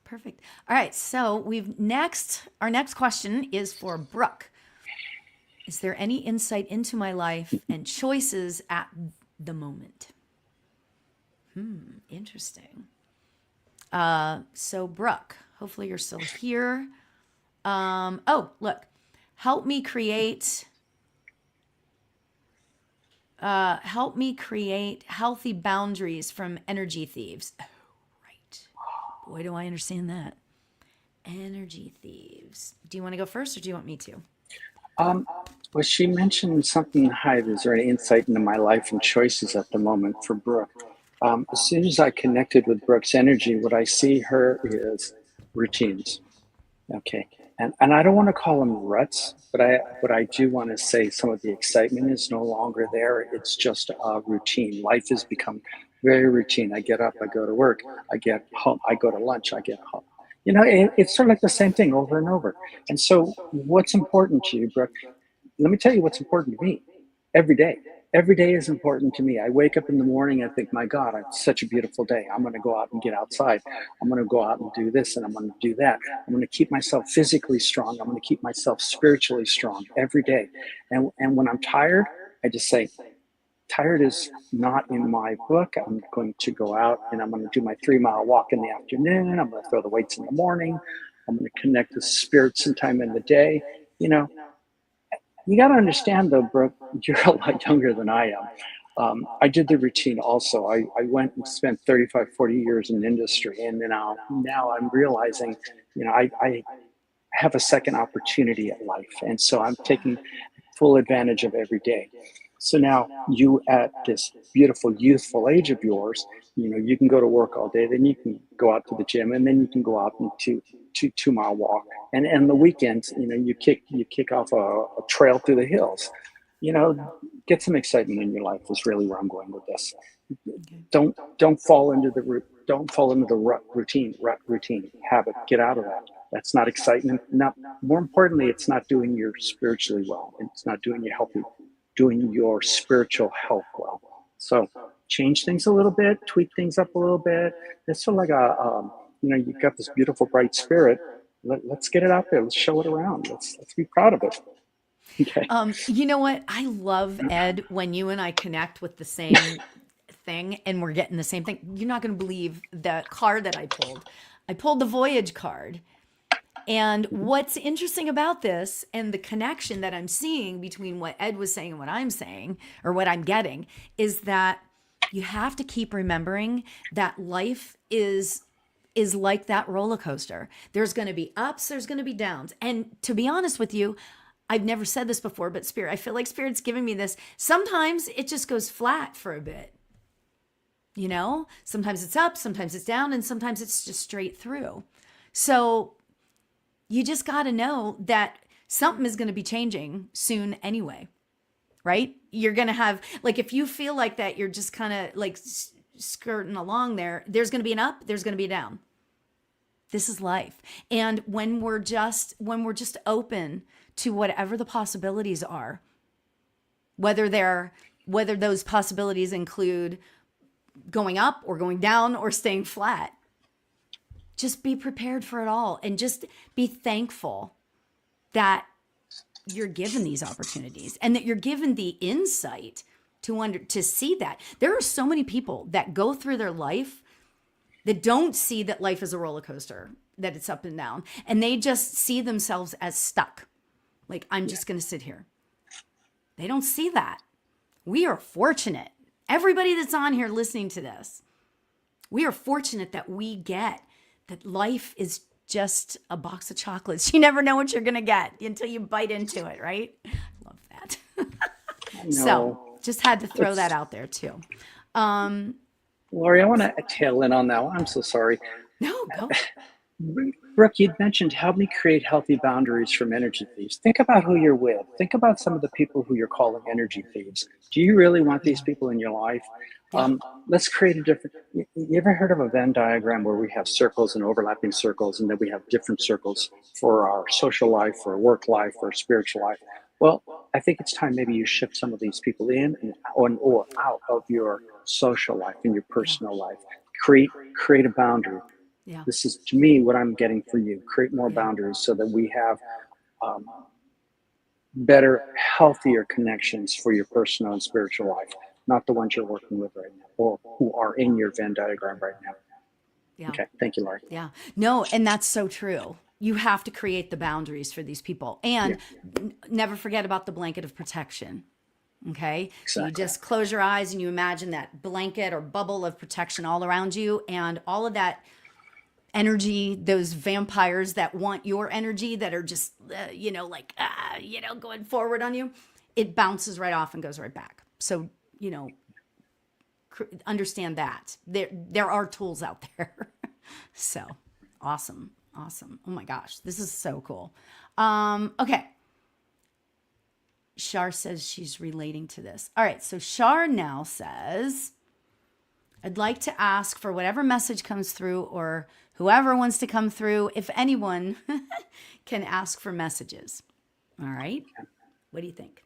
All right. So our next question is for Brooke. Is there any insight into my life and choices at the moment? Interesting. So Brooke, hopefully you're still here. Look, help me create healthy boundaries from energy thieves. Oh, right. Boy, do I understand that. Energy thieves. Do you want to go first or do you want me to? Well, she mentioned something high. Is there any insight into my life and choices at the moment for Brooke? As soon as I connected with Brooke's energy, what I see her is routines. Okay. And I don't want to call them ruts, but I do want to say some of the excitement is no longer there. It's just a routine. Life has become very routine. I get up, I go to work, I get home, I go to lunch, I get home. It's sort of like the same thing over and over. And so what's important to you, Brooke? Let me tell you what's important to me every day. Every day is important to me. I wake up in the morning and think, my God, it's such a beautiful day. I'm going to go out and get outside. I'm going to go out and do this and I'm going to do that. I'm going to keep myself physically strong. I'm going to keep myself spiritually strong every day. And when I'm tired, I just say, tired is not in my book. I'm going to go out and I'm going to do my 3-mile walk in the afternoon. I'm going to throw the weights in the morning. I'm going to connect with spirit sometime in the day. You got to understand, though, Brooke, you're a lot younger than I am. I did the routine also. I went and spent 35, 40 years in industry. And now I'm realizing, I have a second opportunity at life. And so I'm taking full advantage of every day. So now you at this beautiful, youthful age of yours, you can go to work all day, then you can go out to the gym, and then you can go out and two-mile walk. And the weekends, you kick off a trail through the hills. Get some excitement in your life is really where I'm going with this. Don't fall into the rut routine habit. Get out of that. That's not excitement. Not more importantly, it's not doing you spiritually well. It's not doing you healthy, doing your spiritual health well. So change things a little bit, tweak things up a little bit. It's sort of like you've got this beautiful, bright spirit. Let's get it out there. Let's show it around. Let's be proud of it. Okay. You know what? I love, Ed, when you and I connect with the same thing and we're getting the same thing. You're not going to believe the card that I pulled. I pulled the Voyage card. And what's interesting about this and the connection that I'm seeing between what Ed was saying and what I'm saying, or what I'm getting, is that you have to keep remembering that life is is like that roller coaster. There's going to be ups, there's going to be downs. And to be honest with you, I've never said this before, but Spirit, I feel like Spirit's giving me this. Sometimes it just goes flat for a bit. You know, sometimes it's up, sometimes it's down, and sometimes it's just straight through. So you just got to know that something is going to be changing soon anyway, right? You're going to have, like, if you feel like that, you're just kind of like skirting along there, there's going to be an up, there's going to be a down. This is life. And when we're just open to whatever the possibilities are, whether those possibilities include going up or going down or staying flat, just be prepared for it all and just be thankful that you're given these opportunities and that you're given the insight to see that. There are so many people that go through their life that don't see that life is a roller coaster, that it's up and down, and they just see themselves as stuck. Like, I'm just going to sit here. They don't see that. We are fortunate. Everybody that's on here listening to this, we are fortunate that we get that life is just a box of chocolates. You never know what you're going to get until you bite into it, right? I love that. So just had to throw that out there too. Lori, I want to tail in on that one. I'm so sorry. No, go. Brooke, you'd mentioned help me create healthy boundaries from energy thieves. Think about who you're with. Think about some of the people who you're calling energy thieves. Do you really want these people in your life? Let's create a different. You ever heard of a Venn diagram where we have circles and overlapping circles, and then we have different circles for our social life, for our work life, for our spiritual life? Well, I think it's time maybe you shift some of these people in or out of your social life and your personal life. Create a boundary. Yeah. This is, to me, what I'm getting for you. Create more boundaries so that we have better, healthier connections for your personal and spiritual life, not the ones you're working with right now or who are in your Venn diagram right now. Yeah. Okay. Thank you, Laurie. Yeah. No, and that's so true. You have to create the boundaries for these people. And never forget about the blanket of protection. Okay. Exactly. So you just close your eyes and you imagine that blanket or bubble of protection all around you, and all of that energy, those vampires that want your energy, that are just, going forward on you, it bounces right off and goes right back. So, understand that there are tools out there. So awesome. Oh my gosh, this is so cool. Okay. Shar says she's relating to this. All right. So Shar now says, I'd like to ask for whatever message comes through, or whoever wants to come through, if anyone can ask for messages. All right. What do you think?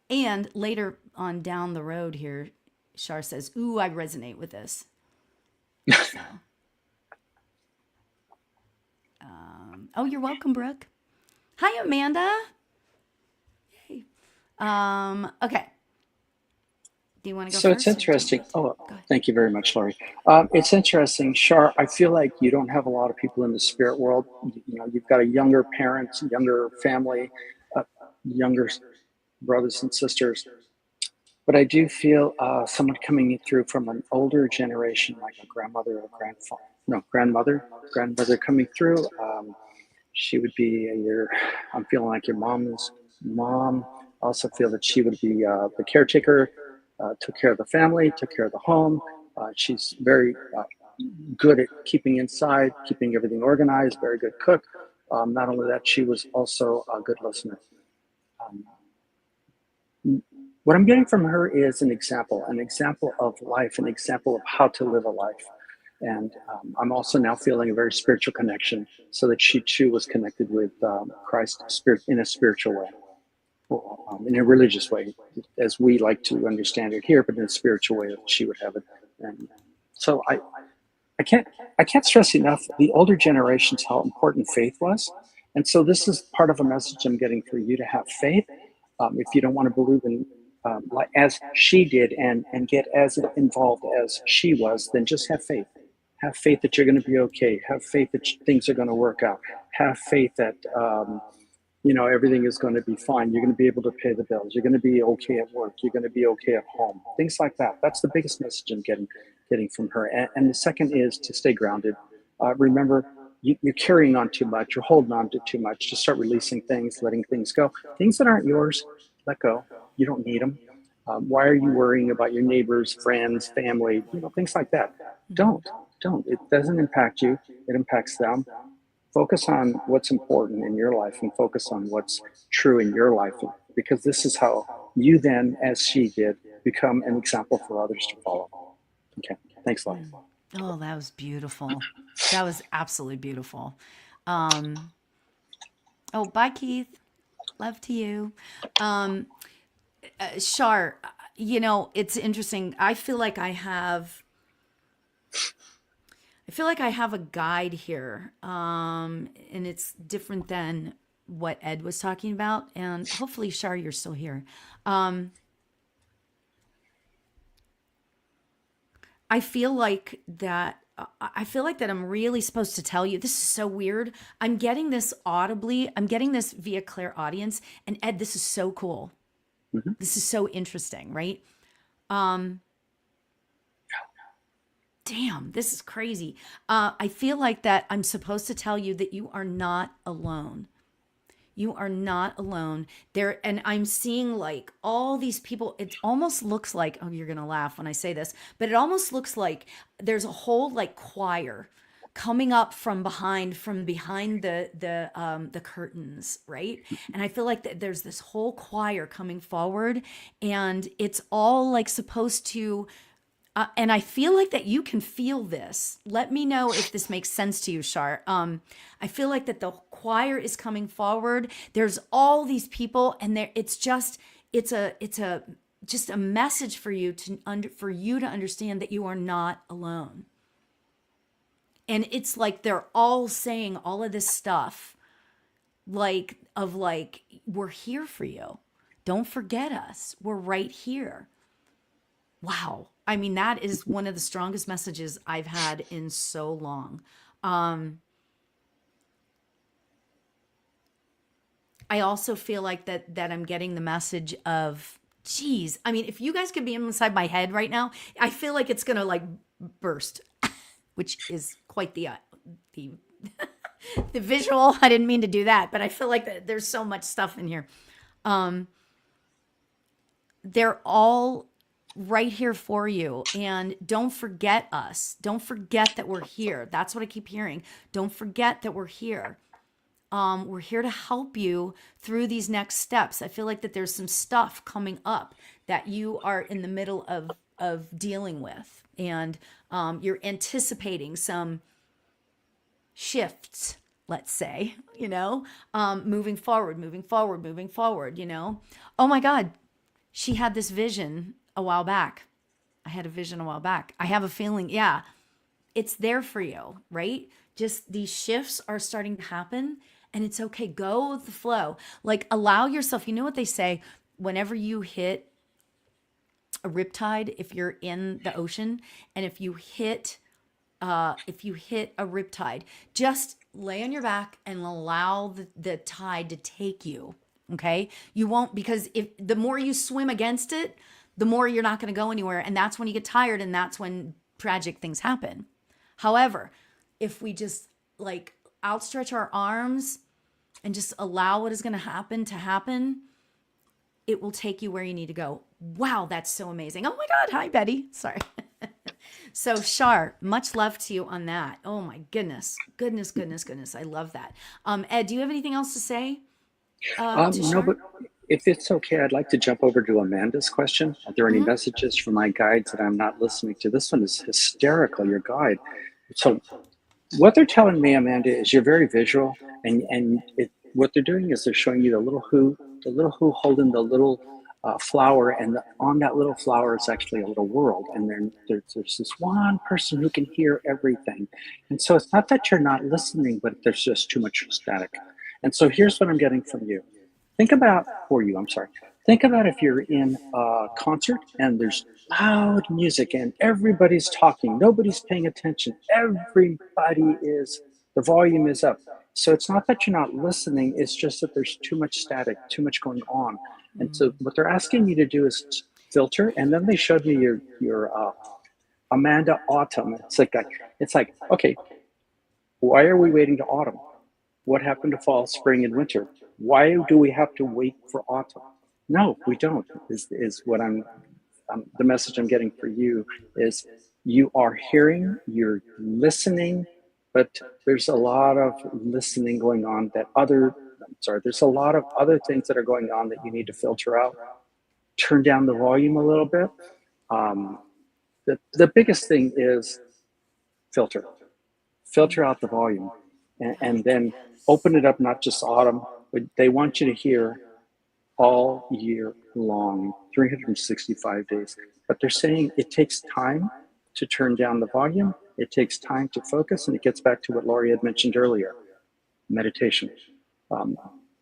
And later on down the road here, Shar says, ooh, I resonate with this. So, oh, you're welcome, Brooke. Hi, Amanda. Yay. Okay. Do you want to go So first? it's interesting. Oh, thank you very much, Laurie. It's interesting, Shar. I feel like you don't have a lot of people in the spirit world. You've got a younger parents, younger family, younger brothers and sisters. But I do feel someone coming through from an older generation, like a grandmother or grandmother coming through. She would be I'm feeling like your mom's mom. I also feel that she would be the caretaker, took care of the family, took care of the home. She's very good at keeping inside, keeping everything organized, very good cook. Not only that, she was also a good listener. What I'm getting from her is an example of life, an example of how to live a life. And I'm also now feeling a very spiritual connection, so that she too was connected with Christ spirit in a spiritual way, in a religious way, as we like to understand it here, but in a spiritual way that she would have it. And so I can't stress enough the older generations how important faith was. And so this is part of a message I'm getting for you to have faith. If you don't want to believe in like as she did and get as involved as she was, then just have faith. Have faith that you're going to be okay. Have faith that things are going to work out. Have faith that everything is going to be fine. You're going to be able to pay the bills. You're going to be okay at work. You're going to be okay at home. Things like that. That's the biggest message I'm getting from her. And the second is to stay grounded. remember, you're carrying on too much, you're holding on to too much. Just start releasing things, letting things go. Things that aren't yours, let go. You don't need them. Why are you worrying about your neighbors, friends, family, things like that? Don't. It doesn't impact you. It impacts them. Focus on what's important in your life and focus on what's true in your life, because this is how you then, as she did, become an example for others to follow. Okay. Thanks a lot. Oh, that was beautiful. That was absolutely beautiful. Oh, bye, Keith. Love to you. Shar, it's interesting. I feel like I have a guide here, and it's different than what Ed was talking about. And hopefully, Shar, you're still here. I feel like that. I feel like that I'm really supposed to tell you. This is so weird. I'm getting this audibly. I'm getting this via clairaudience. And Ed, this is so cool. Mm-hmm. This is so interesting, right? Damn, this is crazy. I feel like that I'm supposed to tell you that you are not alone. You are not alone there. And I'm seeing like all these people. It almost looks like, oh, you're going to laugh when I say this, but it almost looks like there's a whole like choir coming up from behind the curtains, right? And I feel like there's this whole choir coming forward, and it's all like supposed to and I feel like that you can feel this. Let me know if this makes sense to you, Shar. I feel like that the choir is coming forward. There's all these people, and it's just a message for you to understand that you are not alone. And it's like they're all saying all of this stuff, like we're here for you. Don't forget us. We're right here. Wow. I mean, that is one of the strongest messages I've had in so long. I also feel like that I'm getting the message of, geez, I mean, if you guys could be inside my head right now, I feel like it's going to like burst, which is quite the the visual. I didn't mean to do that, but I feel like there's so much stuff in here. They're all right here for you. And don't forget us. Don't forget that we're here. That's what I keep hearing. Don't forget that we're here. We're here to help you through these next steps. I feel like that there's some stuff coming up that you are in the middle of dealing with. And you're anticipating some shifts, let's say, moving forward, Oh my God. She had this vision a while back. I had a vision a while back. I have a feeling, yeah, it's there for you, right? Just these shifts are starting to happen, and it's okay. Go with the flow. Like, allow yourself, you know what they say, whenever you hit a riptide, if you're in the ocean, and if you hit a riptide, just lay on your back and allow the tide to take you. Okay. You won't, because if the more you swim against it, the more you're not going to go anywhere. And that's when you get tired, and that's when tragic things happen. However, if we just like outstretch our arms and just allow what is going to happen, it will take you where you need to go. Wow, that's so amazing. Oh my God. Hi, Betty. Sorry. So Shar, much love to you on that. Oh my goodness. I love that. Ed, do you have anything else to say? No, but if it's okay, I'd like to jump over to Amanda's question. Are there any messages from my guides that I'm not listening to? This one is hysterical, your guide. So what they're telling me, Amanda, is you're very visual, and what they're doing is they're showing you the little who holding the little flower, and on that little flower is actually a little world, and there's this one person who can hear everything. And so it's not that you're not listening, but there's just too much static. And so here's what I'm getting from you. Think about if you're in a concert and there's loud music and everybody's talking, nobody's paying attention, the volume is up. So it's not that you're not listening, it's just that there's too much static, too much going on. And so what they're asking you to do is filter, and then they showed me your Amanda Autumn. It's like, okay, Why are we waiting to autumn? What happened to fall, spring, and winter? Why do we have to wait for autumn? No, we don't, is what the message I'm getting for you is you are hearing, you're listening, but there's a lot of listening going on there's a lot of other things that are going on that you need to filter out. Turn down the volume a little bit. The biggest thing is filter out the volume, and then open it up, not just autumn, but they want you to hear all year long, 365 days. But they're saying it takes time to turn down the volume, it takes time to focus, and it gets back to what Laurie had mentioned earlier, meditation.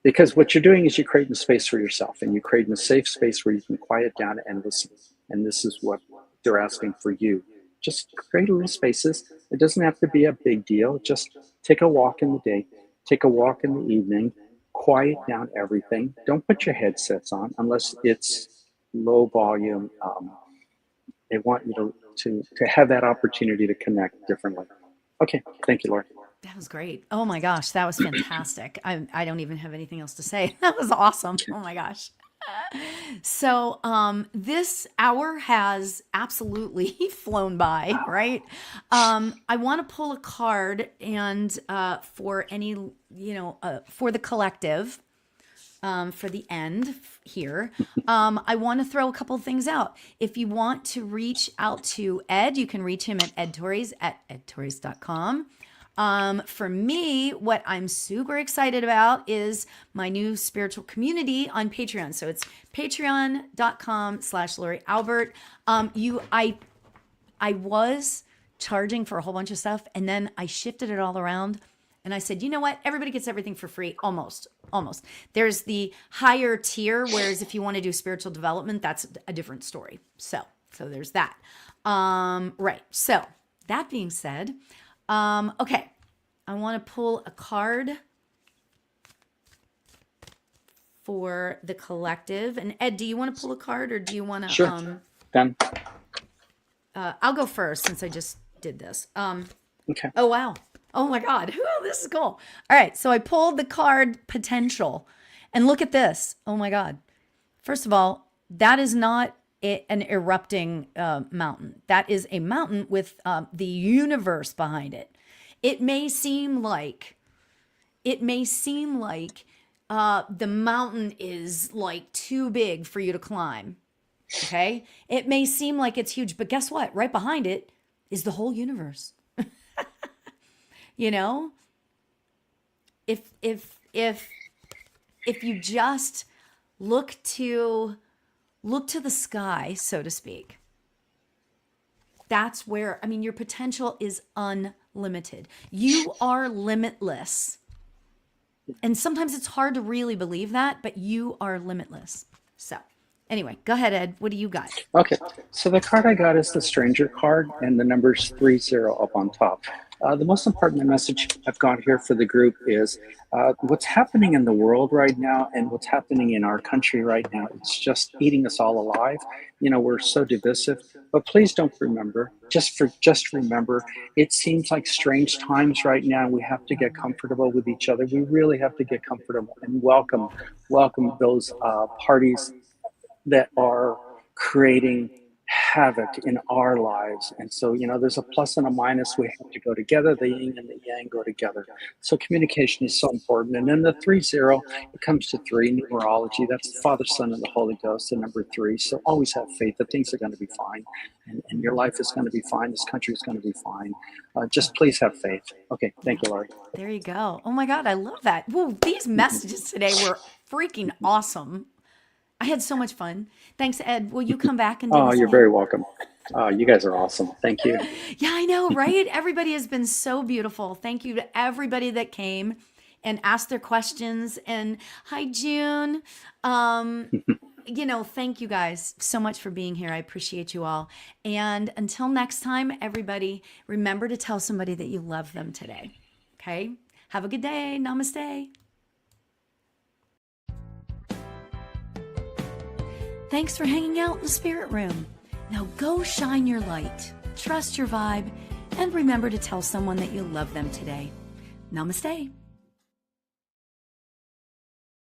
Because what you're doing is you're creating space for yourself, and you're creating a safe space where you can quiet down and listen. And this is what they're asking for you. Just create little spaces. It doesn't have to be a big deal. Just take a walk in the day, take a walk in the evening, quiet down everything. Don't put your headsets on unless it's low volume. They want you to have that opportunity to connect differently. Okay, thank you, Lori. That was great. Oh my gosh, that was fantastic. I don't even have anything else to say. That was awesome. Oh my gosh. So this hour has absolutely flown by, right? I want to pull a card and for any, for the collective, for the end here, I want to throw a couple of things out. If you want to reach out to Ed, you can reach him at edtorres@edtorres.com. For me, what I'm super excited about is my new spiritual community on Patreon. So it's patreon.com/Lori Albert. I was charging for a whole bunch of stuff, and then I shifted it all around. And I said, you know what? Everybody gets everything for free. Almost. There's the higher tier, whereas if you want to do spiritual development, that's a different story. So there's that. Right. So that being said, okay, I want to pull a card for the collective. And Ed, do you want to pull a card, or do you want to? Sure. Done. I'll go first since I just did this. Okay. Oh, wow. Oh my God. Ooh, this is cool. All right. So I pulled the card potential, and look at this. Oh my God. First of all, that is not an erupting mountain. That is a mountain with the universe behind it. It may seem like the mountain is like too big for you to climb. Okay. It may seem like it's huge, but guess what? Right behind it is the whole universe. If you just look to the sky, so to speak, that's where, your potential is unlimited. You are limitless. And sometimes it's hard to really believe that, but you are limitless. So anyway, go ahead, Ed. What do you got? Okay, so the card I got is the Stranger card, and the number's 30 up on top. The most important message I've got here for the group is what's happening in the world right now and what's happening in our country right now. It's just eating us all alive. We're so divisive, but please don't remember, just remember, it seems like strange times right now. We have to get comfortable with each other. We really have to get comfortable and welcome those parties that are creating havoc in our lives. And so, there's a plus and a minus. We have to go together. The yin and the yang go together. So communication is so important. And then the 30, it comes to 3, numerology. That's the Father, Son, and the Holy Ghost, the number 3. So always have faith that things are going to be fine. And your life is going to be fine. This country is going to be fine. Just please have faith. Okay. Thank you, Laurie. There you go. Oh my God. I love that. Whoa, these messages today were freaking awesome. I had so much fun. Thanks, Ed. Will you come back and do this you're again? very welcome. You guys are awesome. Thank you. Yeah, I know, right? Everybody has been so beautiful. Thank you to everybody that came and asked their questions. And hi, June. Thank you guys so much for being here. I appreciate you all. And until next time, everybody, remember to tell somebody that you love them today. Okay? Have a good day. Namaste. Thanks for hanging out in the spirit room. Now go shine your light, trust your vibe, and remember to tell someone that you love them today. Namaste.